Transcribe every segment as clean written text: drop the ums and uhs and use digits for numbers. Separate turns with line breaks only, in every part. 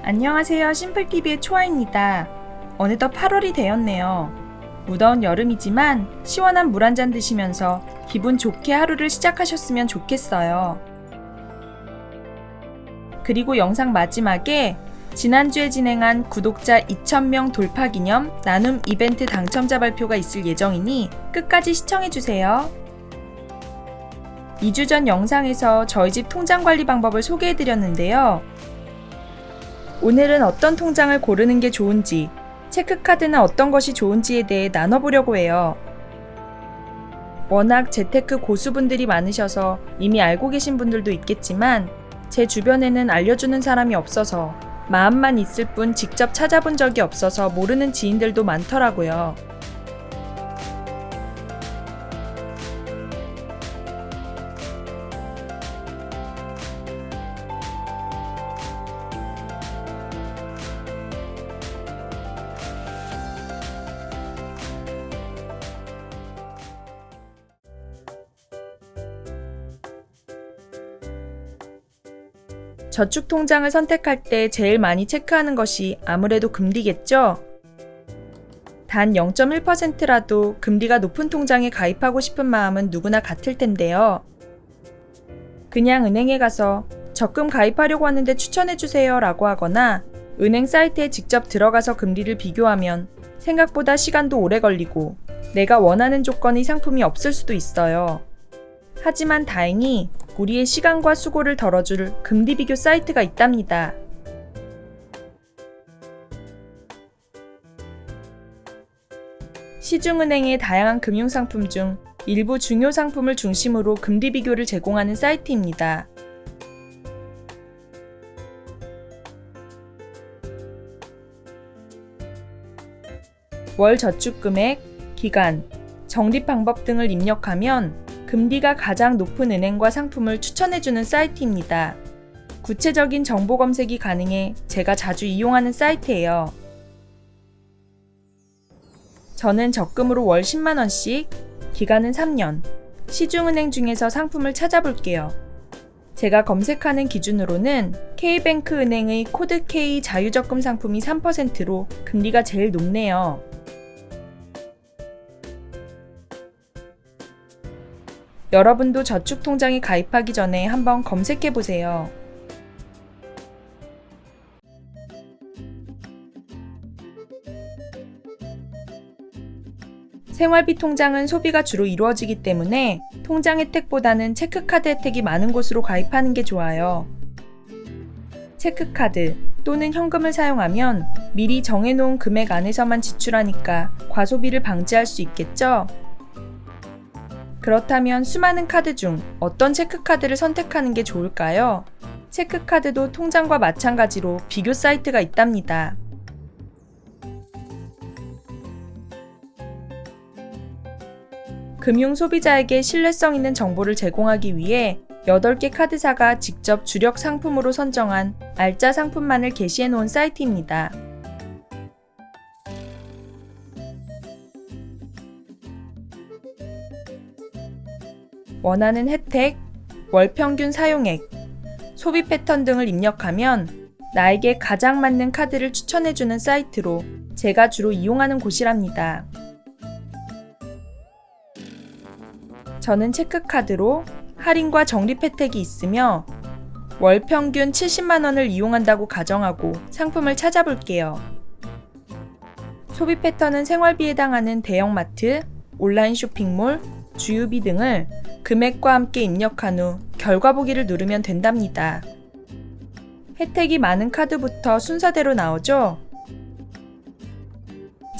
안녕하세요. 심플TV의 초아입니다. 어느덧 8월이 되었네요. 무더운 여름이지만 시원한 물 한 잔 드시면서 기분 좋게 하루를 시작하셨으면 좋겠어요. 그리고 영상 마지막에 지난주에 진행한 구독자 2,000명 돌파 기념 나눔 이벤트 당첨자 발표가 있을 예정이니 끝까지 시청해주세요. 2주 전 영상에서 저희 집 통장 관리 방법을 소개해드렸는데요. 오늘은 어떤 통장을 고르는 게 좋은지, 체크카드는 어떤 것이 좋은지에 대해 나눠보려고 해요. 워낙 재테크 고수분들이 많으셔서 이미 알고 계신 분들도 있겠지만 제 주변에는 알려주는 사람이 없어서 마음만 있을 뿐 직접 찾아본 적이 없어서 모르는 지인들도 많더라고요. 저축통장을 선택할 때 제일 많이 체크하는 것이 아무래도 금리겠죠? 단 0.1%라도 금리가 높은 통장에 가입하고 싶은 마음은 누구나 같을 텐데요. 그냥 은행에 가서 적금 가입하려고 하는데 추천해주세요 라고 하거나 은행 사이트에 직접 들어가서 금리를 비교하면 생각보다 시간도 오래 걸리고 내가 원하는 조건의 상품이 없을 수도 있어요. 하지만 다행히 우리의 시간과 수고를 덜어줄 금리 비교 사이트가 있답니다. 시중은행의 다양한 금융상품 중 일부 중요 상품을 중심으로 금리 비교를 제공하는 사이트입니다. 월 저축 금액, 기간, 적립 방법 등을 입력하면 금리가 가장 높은 은행과 상품을 추천해주는 사이트입니다. 구체적인 정보 검색이 가능해 제가 자주 이용하는 사이트예요. 저는 적금으로 월 10만원씩, 기간은 3년, 시중은행 중에서 상품을 찾아볼게요. 제가 검색하는 기준으로는 K뱅크 은행의 코드 K 자유적금 상품이 3%로 금리가 제일 높네요. 여러분도 저축통장에 가입하기 전에 한번 검색해보세요. 생활비 통장은 소비가 주로 이루어지기 때문에 통장 혜택보다는 체크카드 혜택이 많은 곳으로 가입하는 게 좋아요. 체크카드 또는 현금을 사용하면 미리 정해놓은 금액 안에서만 지출하니까 과소비를 방지할 수 있겠죠? 그렇다면 수많은 카드 중 어떤 체크카드를 선택하는 게 좋을까요? 체크카드도 통장과 마찬가지로 비교 사이트가 있답니다. 금융 소비자에게 신뢰성 있는 정보를 제공하기 위해 8개 카드사가 직접 주력 상품으로 선정한 알짜 상품만을 게시해 놓은 사이트입니다. 원하는 혜택, 월 평균 사용액, 소비 패턴 등을 입력하면 나에게 가장 맞는 카드를 추천해주는 사이트로 제가 주로 이용하는 곳이랍니다. 저는 체크카드로 할인과 적립 혜택이 있으며 월 평균 70만원을 이용한다고 가정하고 상품을 찾아볼게요. 소비 패턴은 생활비에 해당하는 대형마트, 온라인 쇼핑몰, 주유비 등을 금액과 함께 입력한 후 결과 보기를 누르면 된답니다. 혜택이 많은 카드부터 순서대로 나오죠?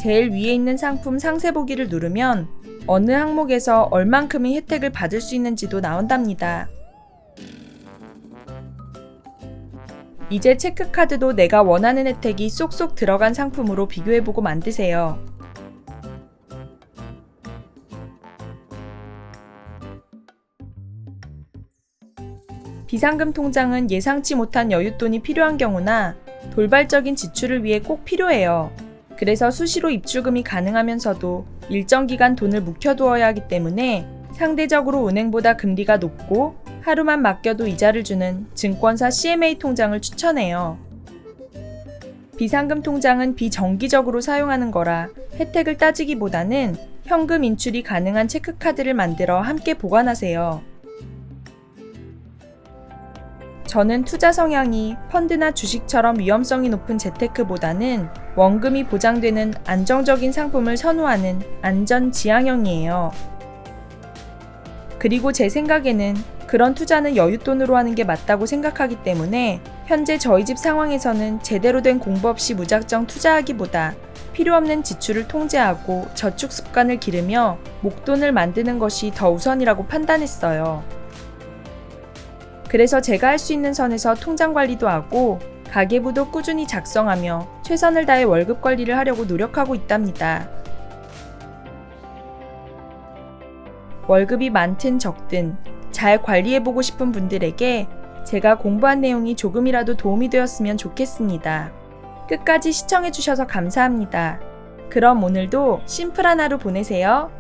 제일 위에 있는 상품 상세 보기를 누르면 어느 항목에서 얼만큼의 혜택을 받을 수 있는지도 나온답니다. 이제 체크카드도 내가 원하는 혜택이 쏙쏙 들어간 상품으로 비교해보고 만드세요. 비상금 통장은 예상치 못한 여윳돈이 필요한 경우나 돌발적인 지출을 위해 꼭 필요해요. 그래서 수시로 입출금이 가능하면서도 일정 기간 돈을 묵혀두어야 하기 때문에 상대적으로 은행보다 금리가 높고 하루만 맡겨도 이자를 주는 증권사 CMA 통장을 추천해요. 비상금 통장은 비정기적으로 사용하는 거라 혜택을 따지기보다는 현금 인출이 가능한 체크카드를 만들어 함께 보관하세요. 저는 투자 성향이 펀드나 주식처럼 위험성이 높은 재테크보다는 원금이 보장되는 안정적인 상품을 선호하는 안전 지향형이에요. 그리고 제 생각에는 그런 투자는 여윳돈으로 하는 게 맞다고 생각하기 때문에 현재 저희 집 상황에서는 제대로 된 공부 없이 무작정 투자하기보다 필요 없는 지출을 통제하고 저축 습관을 기르며 목돈을 만드는 것이 더 우선이라고 판단했어요. 그래서 제가 할 수 있는 선에서 통장 관리도 하고 가계부도 꾸준히 작성하며 최선을 다해 월급 관리를 하려고 노력하고 있답니다. 월급이 많든 적든 잘 관리해보고 싶은 분들에게 제가 공부한 내용이 조금이라도 도움이 되었으면 좋겠습니다. 끝까지 시청해주셔서 감사합니다. 그럼 오늘도 심플한 하루 보내세요.